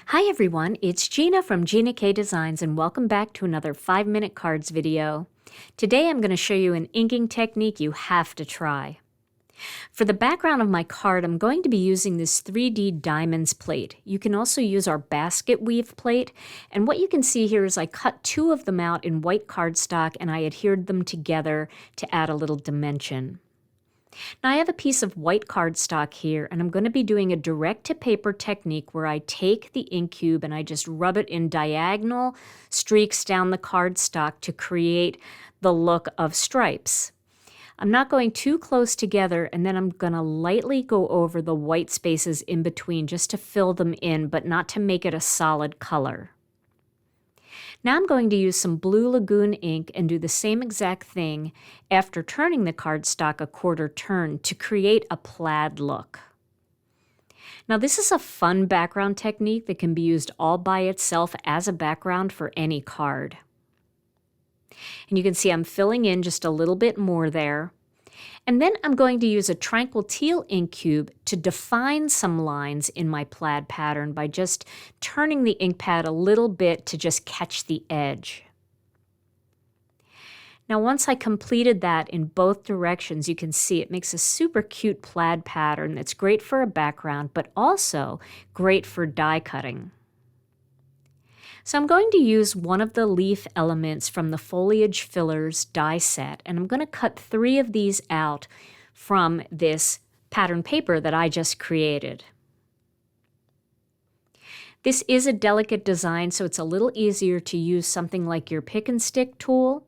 Hi everyone, it's Gina from Gina K Designs and welcome back to another 5-minute cards video. Today I'm going to show you an inking technique you have to try. For the background of my card, I'm going to be using this 3D diamonds plate. You can also use our basket weave plate, and what you can see here is I cut 2 of them out in white cardstock and I adhered them together to add a little dimension. Now I have a piece of white cardstock here, and I'm going to be doing a direct-to-paper technique where I take the ink cube and I just rub it in diagonal streaks down the cardstock to create the look of stripes. I'm not going too close together, and then I'm going to lightly go over the white spaces in between just to fill them in, but not to make it a solid color. Now I'm going to use some blue Lagoon ink and do the same exact thing after turning the cardstock a quarter turn to create a plaid look. Now this is a fun background technique that can be used all by itself as a background for any card. And you can see I'm filling in just a little bit more there. And then I'm going to use a Tranquil Teal ink cube to define some lines in my plaid pattern by just turning the ink pad a little bit to just catch the edge. Now once I completed that in both directions, you can see it makes a super cute plaid pattern that's great for a background, but also great for die cutting. So I'm going to use one of the leaf elements from the Foliage Fillers die set, and I'm going to cut 3 of these out from this pattern paper that I just created. This is a delicate design, so it's a little easier to use something like your pick and stick tool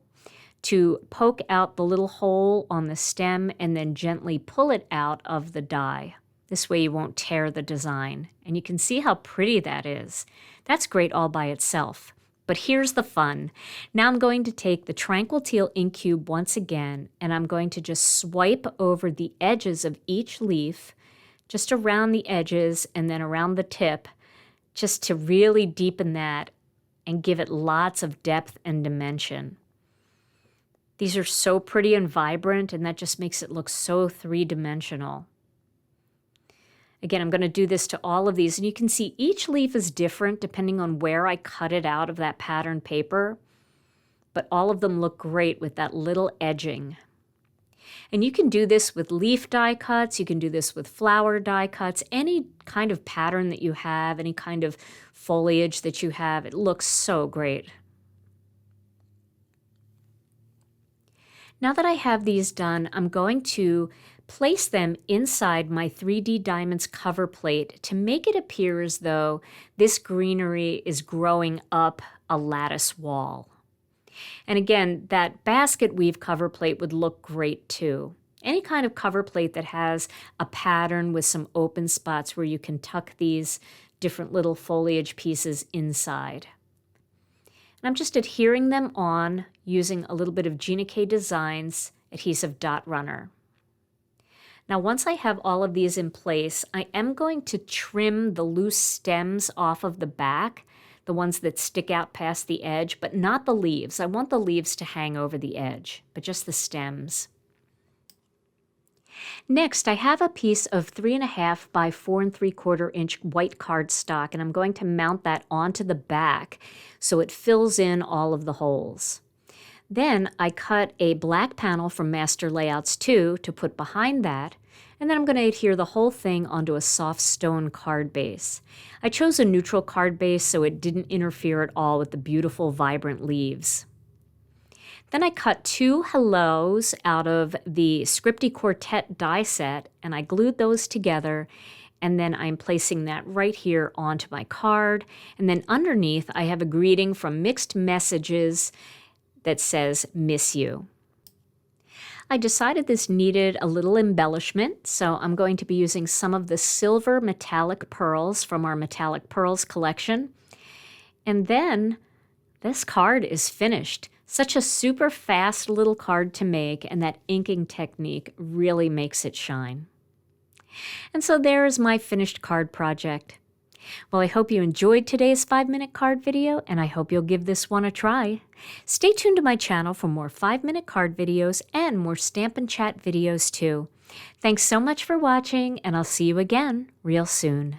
to poke out the little hole on the stem and then gently pull it out of the die. This way you won't tear the design. And you can see how pretty that is. That's great all by itself. But here's the fun. Now I'm going to take the Tranquil Teal ink cube once again, and I'm going to just swipe over the edges of each leaf, just around the edges and then around the tip, just to really deepen that and give it lots of depth and dimension. These are so pretty and vibrant, and that just makes it look so three-dimensional. Again, I'm going to do this to all of these, and you can see each leaf is different depending on where I cut it out of that pattern paper, but all of them look great with that little edging. And you can do this with leaf die cuts, you can do this with flower die cuts, any kind of pattern that you have, any kind of foliage that you have, it looks so great. Now that I have these done, I'm going to place them inside my 3D Diamonds cover plate to make it appear as though this greenery is growing up a lattice wall. And again, that basket weave cover plate would look great too. Any kind of cover plate that has a pattern with some open spots where you can tuck these different little foliage pieces inside. And I'm just adhering them on using a little bit of Gina K Designs adhesive dot runner. Now once I have all of these in place, I am going to trim the loose stems off of the back, the ones that stick out past the edge, but not the leaves. I want the leaves to hang over the edge, but just the stems. Next, I have a piece of 3.5 by 4 3/4 inch white cardstock, and I'm going to mount that onto the back so it fills in all of the holes. Then I cut a black panel from Master Layouts 2 to put behind that, and then I'm going to adhere the whole thing onto a soft stone card base. I chose a neutral card base so it didn't interfere at all with the beautiful vibrant leaves. Then I cut 2 hellos out of the Scripty Quartet die set, and I glued those together, and then I'm placing that right here onto my card. And then underneath I have a greeting from Mixed Messages that says, "Miss you." I decided this needed a little embellishment, so I'm going to be using some of the silver metallic pearls from our Metallic Pearls collection. And then this card is finished. Such a super fast little card to make, and that inking technique really makes it shine. And so there is my finished card project. Well, I hope you enjoyed today's 5-minute card video, and I hope you'll give this one a try. Stay tuned to my channel for more 5-minute card videos and more Stamp and Chat videos too. Thanks so much for watching, and I'll see you again real soon.